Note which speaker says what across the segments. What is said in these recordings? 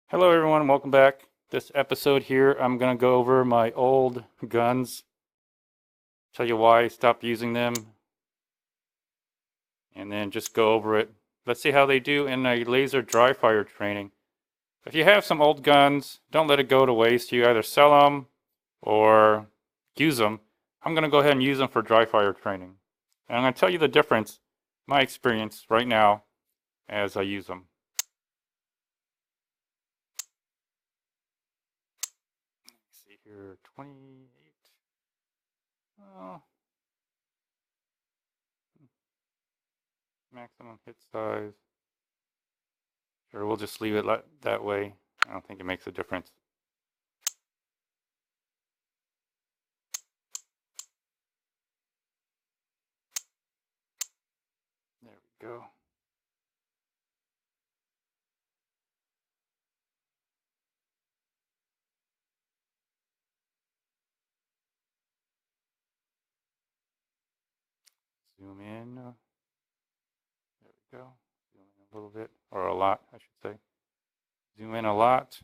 Speaker 1: Hello everyone, welcome back. This episode here, I'm going to go over my old guns, tell you why I stopped using them, and then just go over it. Let's see how they do in a laser dry fire training. If you have some old guns, don't let it go to waste. You either sell them or use them. I'm going to go ahead and use them for dry fire training. And I'm going to tell you the difference, my experience right now as I use them. Here, 28. Oh. Maximum hit size. Sure, we'll just leave it that way. I don't think it makes a difference. There we go. Zoom in. There we go. Zoom in a little bit, or a lot, I should say. Zoom in a lot.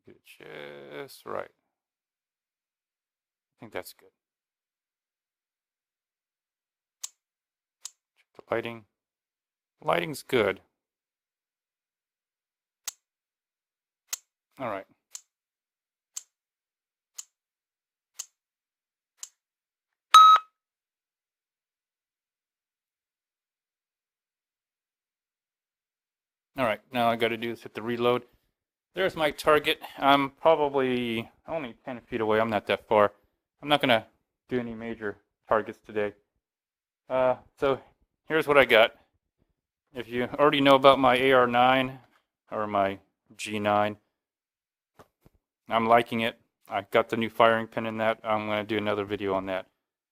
Speaker 1: Get it just right. I think that's good. Check the lighting. Lighting's good. All right. Alright, now I got to do is hit the reload. There's my target. I'm probably only 10 feet away. I'm not that far. I'm not going to do any major targets today. So here's what I got. If you already know about my AR9 or my G9, I'm liking it. I got the new firing pin in that. I'm going to do another video on that.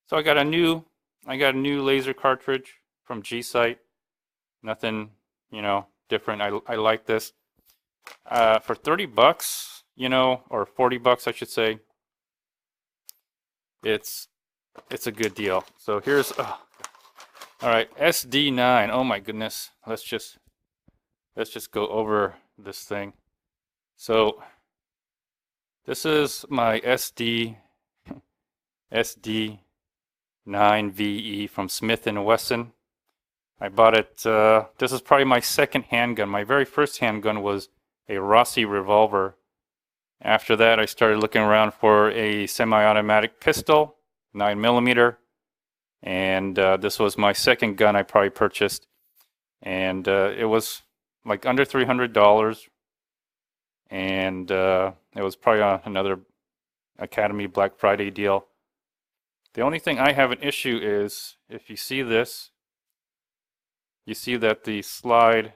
Speaker 1: So I got a new laser cartridge from G-Sight. Nothing, different. I like this. For 30 bucks, or 40 bucks, I should say, it's a good deal. So here's, all right, SD9. Oh my goodness. Let's just go over this thing. So this is my SD9VE from Smith Wesson. I bought it, this is probably my second handgun. My very first handgun was a Rossi revolver. After that, I started looking around for a semi-automatic pistol, 9mm. And this was my second gun I probably purchased. And it was like under $300. And it was probably on another Academy Black Friday deal. The only thing I have an issue is, if you see this, you see that the slide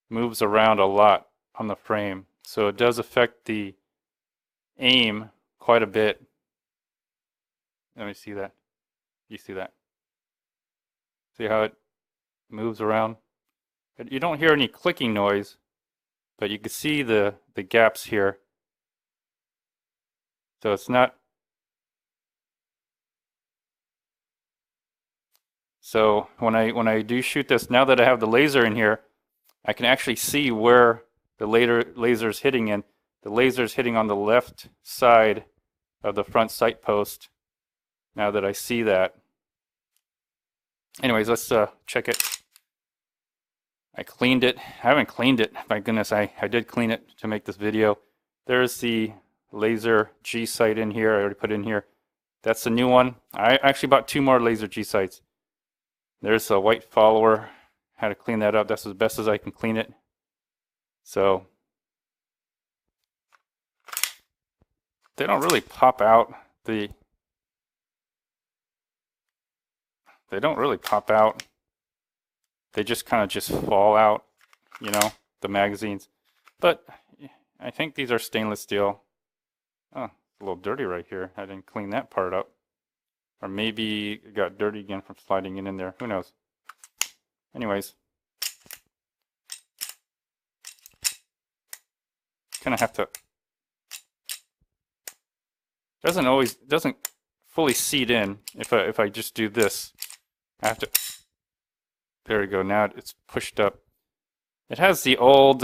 Speaker 1: moves around a lot on the frame. So it does affect the aim quite a bit. Let me see that. You see that? See how it moves around? You don't hear any clicking noise, but you can see the gaps here. So it's not. So when I do shoot this, now that I have the laser in here, I can actually see where the laser is hitting in. The laser is hitting on the left side of the front sight post. Now that I see that. Anyways, let's check it. I cleaned it. I haven't cleaned it. My goodness, I did clean it to make this video. There's the laser G sight in here. I already put it in here. That's the new one. I actually bought 2 more laser G sights. There's a white follower. How to clean that up. That's as best as I can clean it. So they don't really pop out. They don't really pop out. They just kind of just fall out, the magazines. But I think these are stainless steel. Oh, it's a little dirty right here. I didn't clean that part up. Or maybe it got dirty again from sliding it in there. Who knows? Anyways. Kind of have to. Doesn't fully seat in if I just do this. I have to. There we go. Now it's pushed up. It has the old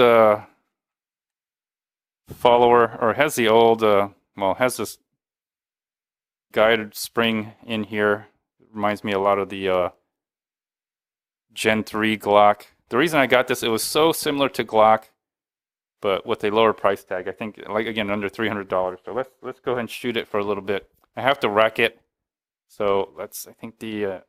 Speaker 1: follower, or it has the old, well, it has this guided spring in here. It reminds me a lot of the Gen 3 Glock. The reason I got this, it was so similar to Glock, but with a lower price tag. I think, like, again, under $300. So let's go ahead and shoot it for a little bit. I have to rack it. So let's, I think the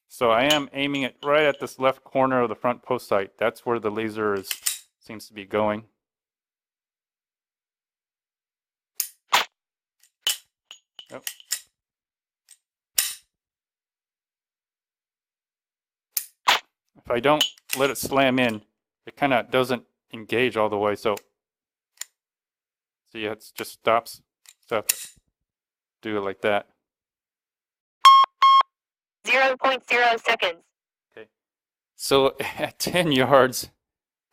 Speaker 1: so I am aiming it right at this left corner of the front post sight. That's where the laser seems to be going. Yep. If I don't let it slam in, it kind of doesn't engage all the way. So see, it just stops. Do it like that.
Speaker 2: 0.0 seconds.
Speaker 1: Okay. So at 10 yards,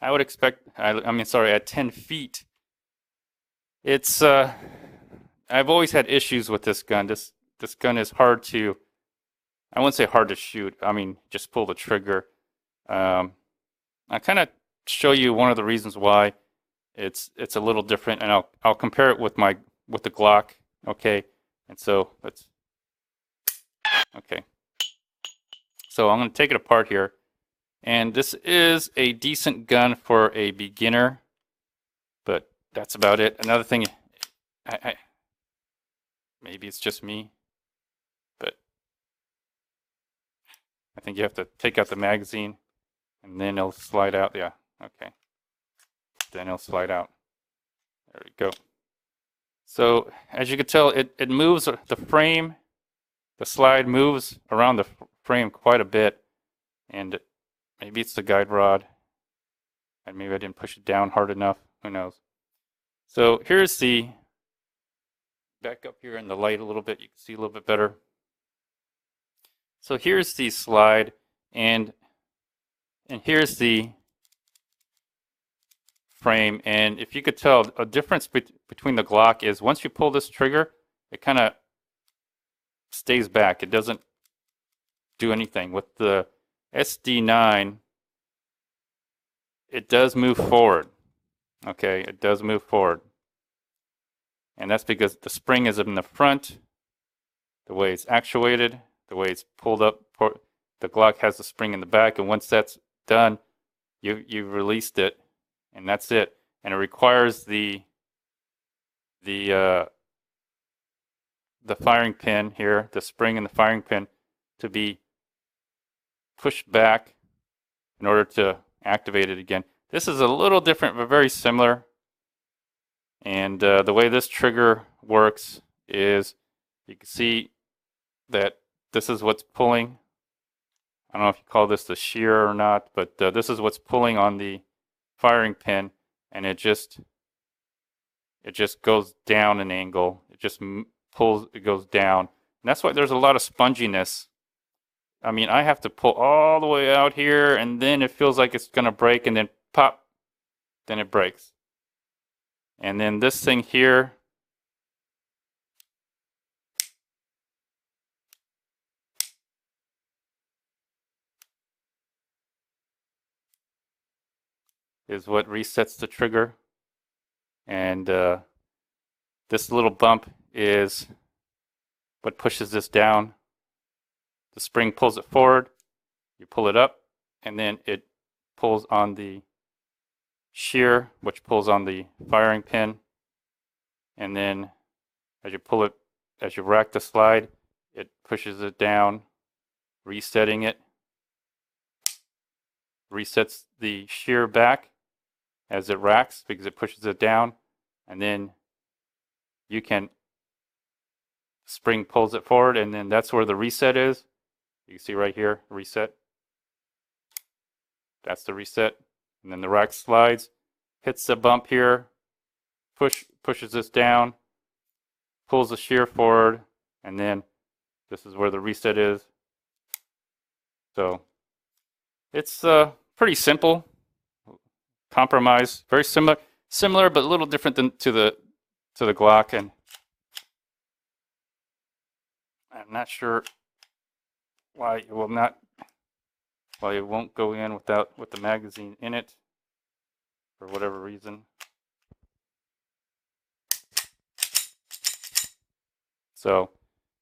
Speaker 1: I would expect, I mean, sorry, at 10 feet, it's, I've always had issues with this gun. This gun is hard to, I wouldn't say hard to shoot. I mean, just pull the trigger. I kind of show you one of the reasons why it's a little different, and I'll compare it with the Glock. Okay, and so let's, okay. So I'm going to take it apart here, and this is a decent gun for a beginner, but that's about it. Another thing, maybe it's just me, but I think you have to take out the magazine, and then it'll slide out. Yeah, okay. Then it'll slide out. There we go. So as you can tell, it moves the frame. The slide moves around the frame quite a bit, and maybe it's the guide rod, and maybe I didn't push it down hard enough. Who knows? So here's the, back up here in the light a little bit, you can see a little bit better. So here's the slide, and here's the frame, and if you could tell, a difference between the Glock is once you pull this trigger, it kind of stays back. It doesn't do anything. With the SD9, it does move forward. Okay, it does move forward. And that's because the spring is in the front, the way it's actuated, the way it's pulled up. The Glock has the spring in the back, and once that's done, you've released it, and that's it. And it requires the firing pin here, the spring and the firing pin, to be pushed back in order to activate it again. This is a little different, but very similar. And the way this trigger works is, you can see that this is what's pulling. I don't know if you call this the shear or not, but this is what's pulling on the firing pin, and it just goes down an angle. It just pulls, it goes down. And that's why there's a lot of sponginess. I mean, I have to pull all the way out here, and then it feels like it's gonna break, and then pop, then it breaks. And then this thing here, is what resets the trigger. And this little bump is what pushes this down. The spring pulls it forward, you pull it up, and then it pulls on the shear, which pulls on the firing pin. And then as you pull it, as you rack the slide, it pushes it down, resetting it. Resets the shear back as it racks because it pushes it down. And then you can, spring pulls it forward, and then that's where the reset is. You can see right here, reset. That's the reset. And then the rack slides, hits the bump here, pushes this down, pulls the shear forward, and then this is where the reset is. So it's pretty simple. Compromise, very similar but a little different than to the Glock, and I'm not sure why it won't go in with the magazine in it for whatever reason. So,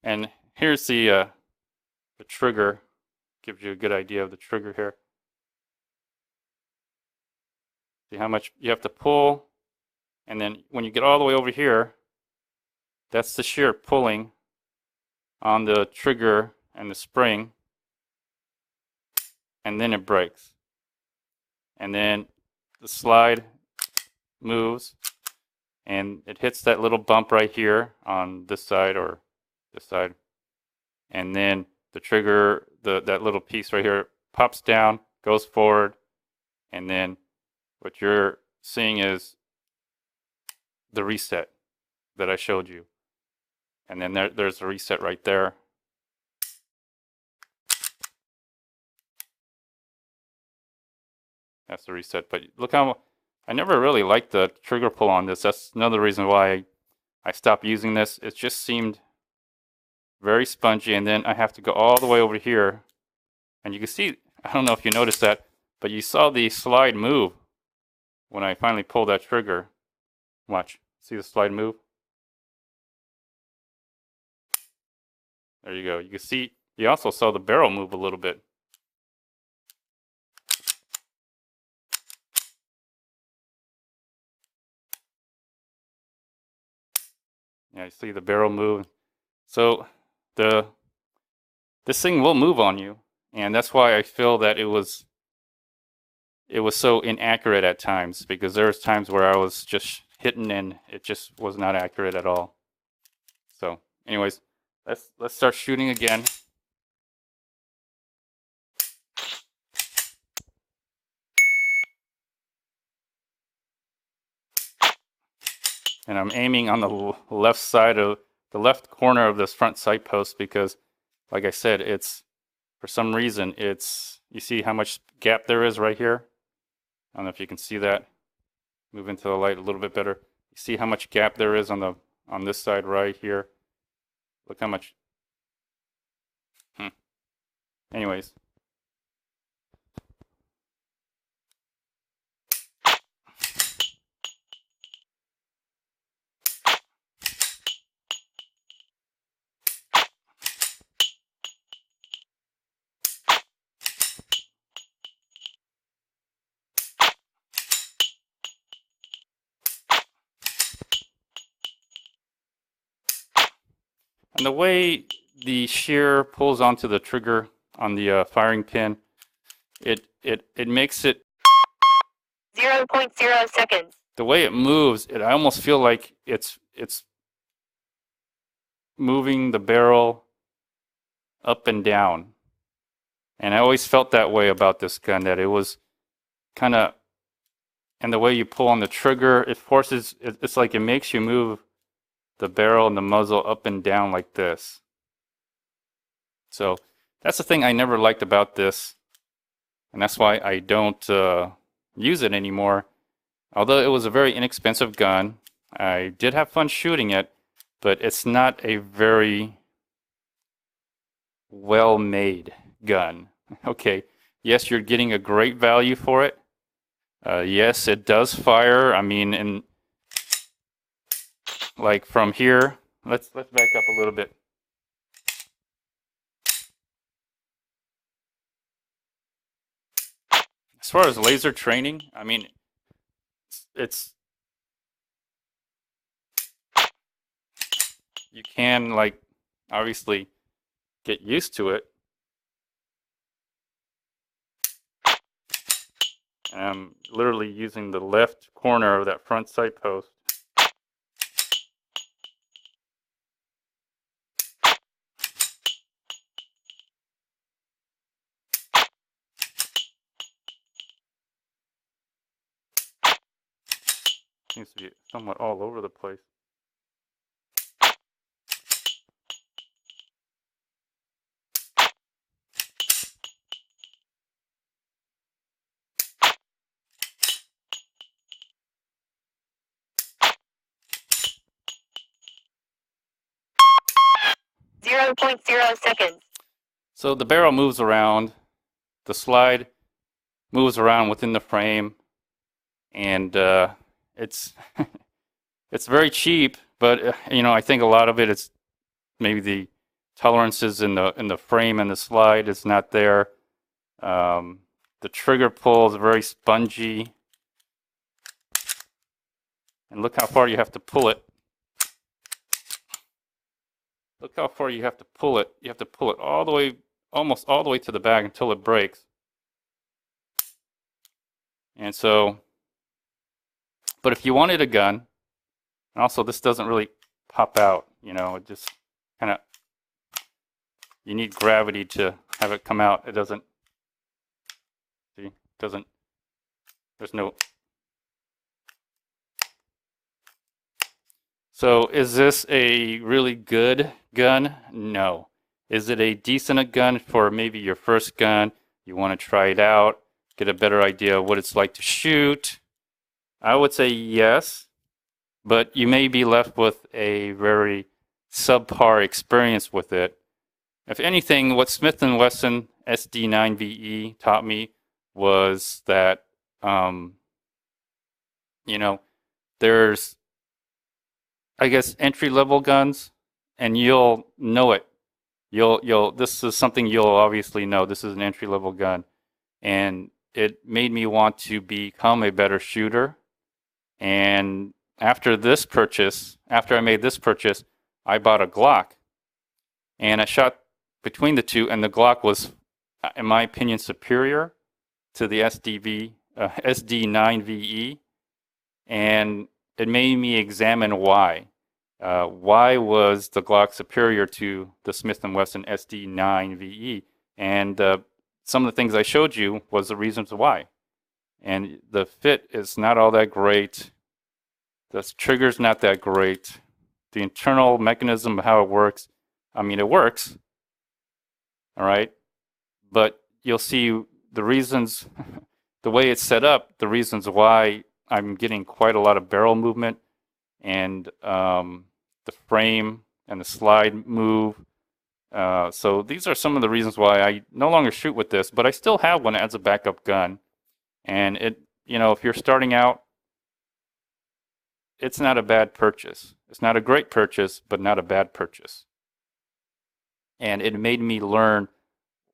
Speaker 1: and here's the trigger. Gives you a good idea of the trigger here. See how much you have to pull, and then when you get all the way over here, that's the shear pulling on the trigger and the spring, and then it breaks. And then the slide moves, and it hits that little bump right here on this side or this side, and then the trigger, that little piece right here pops down, goes forward, and then what you're seeing is the reset that I showed you. And then there's a reset right there. That's the reset. But look how, I never really liked the trigger pull on this. That's another reason why I stopped using this. It just seemed very spongy, and then I have to go all the way over here. And you can see, I don't know if you noticed that, but you saw the slide move when I finally pulled that trigger. Watch. See the slide move? There you go. You can see, you also saw the barrel move a little bit. Yeah, you see the barrel move. So this thing will move on you, and that's why I feel that it was so inaccurate at times, because there was times where I was just hitting and it just was not accurate at all. So anyways, let's start shooting again. And I'm aiming on the left side of the left corner of this front sight post, because like I said, it's, for some reason, you see how much gap there is right here? I don't know if you can see that. Move into the light a little bit better. You see how much gap there is on this side right here? Look how much. Anyways. And the way the shear pulls onto the trigger on the firing pin, it makes it
Speaker 2: 0.0 seconds.
Speaker 1: The way it moves, I almost feel like it's moving the barrel up and down. And I always felt that way about this gun, that it was kind of, and the way you pull on the trigger, it's like it makes you move the barrel and the muzzle up and down like this. So that's the thing I never liked about this, and that's why I don't use it anymore. Although it was a very inexpensive gun, I did have fun shooting it, but it's not a very well-made gun. Okay, yes, you're getting a great value for it. Yes, it does fire. I mean, like from here, let's back up a little bit. As far as laser training, I mean, you can, like, obviously get used to it. And I'm literally using the left corner of that front sight post. seems to be somewhat all over the place.
Speaker 2: Zero point 0 seconds.
Speaker 1: So the barrel moves around, the slide moves around within the frame, and it's it's very cheap. But you know, I think a lot of it is maybe the tolerances in the frame and the slide is not there. The trigger pull is very spongy, and look how far you have to pull it. Look how far you have to pull it. You have to pull it all the way, almost all the way to the back until it breaks. And so, but if you wanted a gun, and also this doesn't really pop out, you know, it just kind of, you need gravity to have it come out. It doesn't, see, doesn't, there's no. So is this a really good gun? No. Is it a decent gun for maybe your first gun? You want to try it out, get a better idea of what it's like to shoot? I would say yes, but you may be left with a very subpar experience with it. If anything, what Smith Wesson SD9VE taught me was that, you know, there's, I guess, entry-level guns, and you'll know it. This is something you'll obviously know. This is an entry-level gun, and it made me want to become a better shooter. And after this purchase, after I made this purchase, I bought a Glock, and I shot between the two, and the Glock was, in my opinion, superior to the SD9VE, and it made me examine why. Why was the Glock superior to the Smith & Wesson SD9VE? And some of the things I showed you was the reasons why. And the fit is not all that great. The trigger's not that great. The internal mechanism of how it works, I mean, it works, all right? But you'll see the reasons, the way it's set up, the reasons why I'm getting quite a lot of barrel movement, and the frame and the slide move. So these are some of the reasons why I no longer shoot with this, but I still have one as a backup gun. And it, you know, if you're starting out, it's not a bad purchase. It's not a great purchase, but not a bad purchase. And it made me learn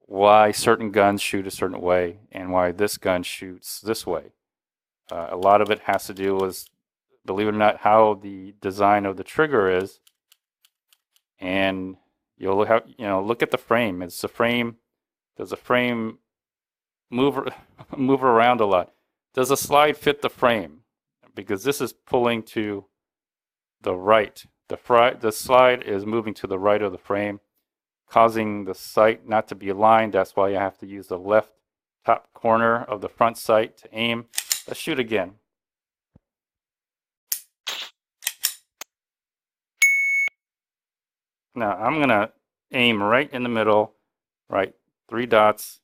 Speaker 1: why certain guns shoot a certain way and why this gun shoots this way. A lot of it has to do with, believe it or not, how the design of the trigger is. And you'll have, you know, look at the frame. It's the frame. Does the frame move around a lot? Does the slide fit the frame? Because this is pulling to the right. The slide is moving to the right of the frame, causing the sight not to be aligned. That's why you have to use the left top corner of the front sight to aim. Let's shoot again. Now I'm going to aim right in the middle, right? 3 dots.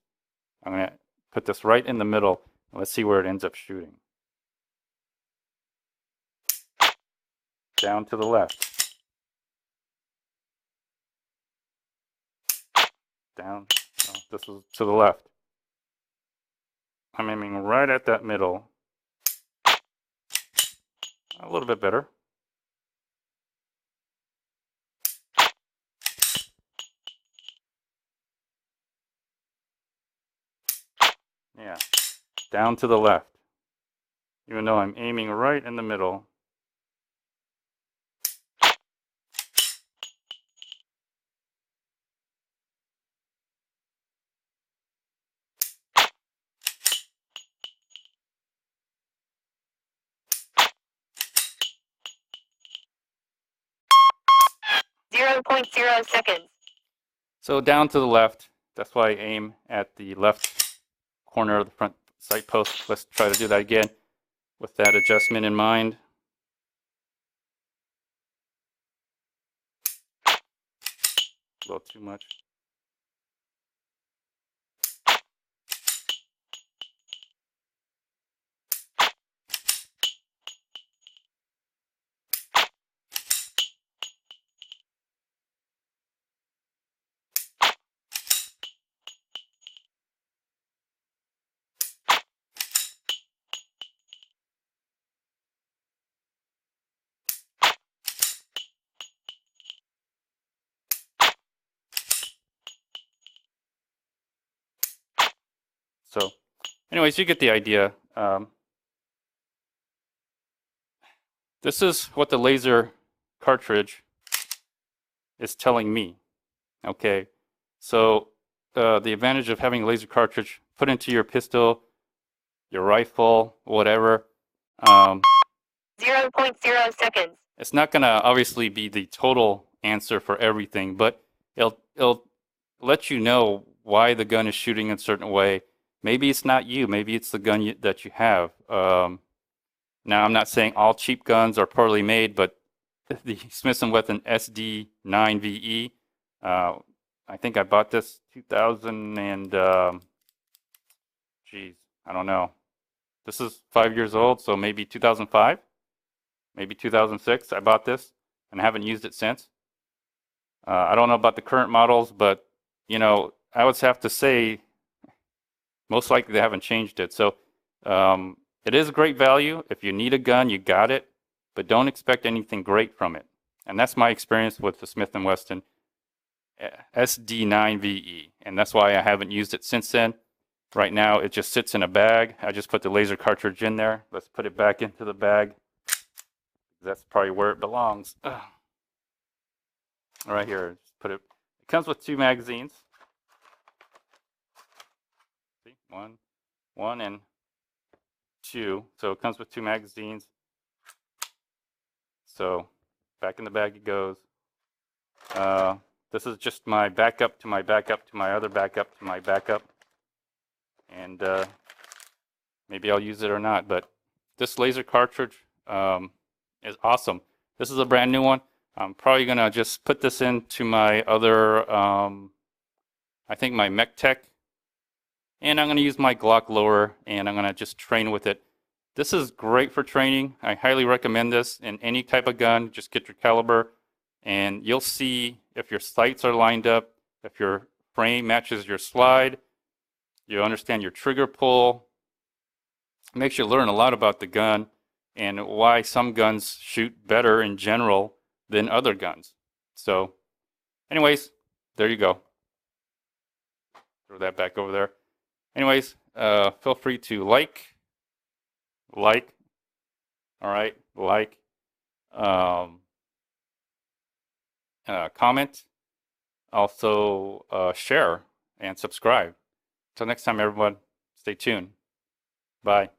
Speaker 1: I'm going to put this right in the middle. Let's see where it ends up shooting. Down to the left. Down. Oh, this is to the left. I'm aiming right at that middle. A little bit better. Yeah, down to the left. Even though I'm aiming right in the middle.
Speaker 2: Zero point 0 seconds.
Speaker 1: So down to the left. That's why I aim at the left corner of the front sight post. Let's try to do that again with that adjustment in mind. a little too much. So, anyways, you get the idea. This is what the laser cartridge is telling me. Okay, so the advantage of having a laser cartridge put into your pistol, your rifle, whatever.
Speaker 2: 0.0 seconds.
Speaker 1: It's not going to obviously be the total answer for everything, but it'll let you know why the gun is shooting in a certain way. Maybe it's not you. Maybe it's the gun that you have. Now, I'm not saying all cheap guns are poorly made, but the Smith Wesson SD9VE, I think I bought this 2000 and, geez, I don't know. This is 5 years old, so maybe 2005, maybe 2006. I bought this and I haven't used it since. I don't know about the current models, but, you know, I would have to say most likely they haven't changed it. So it is a great value. If you need a gun, you got it, but don't expect anything great from it. And that's my experience with the Smith & Wesson SD9VE, and that's why I haven't used it since then. Right now, it just sits in a bag. I just put the laser cartridge in there. Let's put it back into the bag. That's probably where it belongs. Right here, just put it. It comes with 2 magazines. See, one and 2. So it comes with 2 magazines. So back in the bag it goes. This is just my backup to my backup to my other backup to my backup. And maybe I'll use it or not. But this laser cartridge is awesome. This is a brand new one. I'm probably going to just put this into my other, I think my Mech Tech. And I'm going to use my Glock lower, and I'm going to just train with it. This is great for training. I highly recommend this in any type of gun. Just get your caliber, and you'll see if your sights are lined up, if your frame matches your slide, you understand your trigger pull. It makes you learn a lot about the gun and why some guns shoot better in general than other guns. So anyways, there you go. Throw that back over there. Anyways, feel free to like, all right, comment, also share and subscribe. Till next time, everyone, stay tuned. Bye.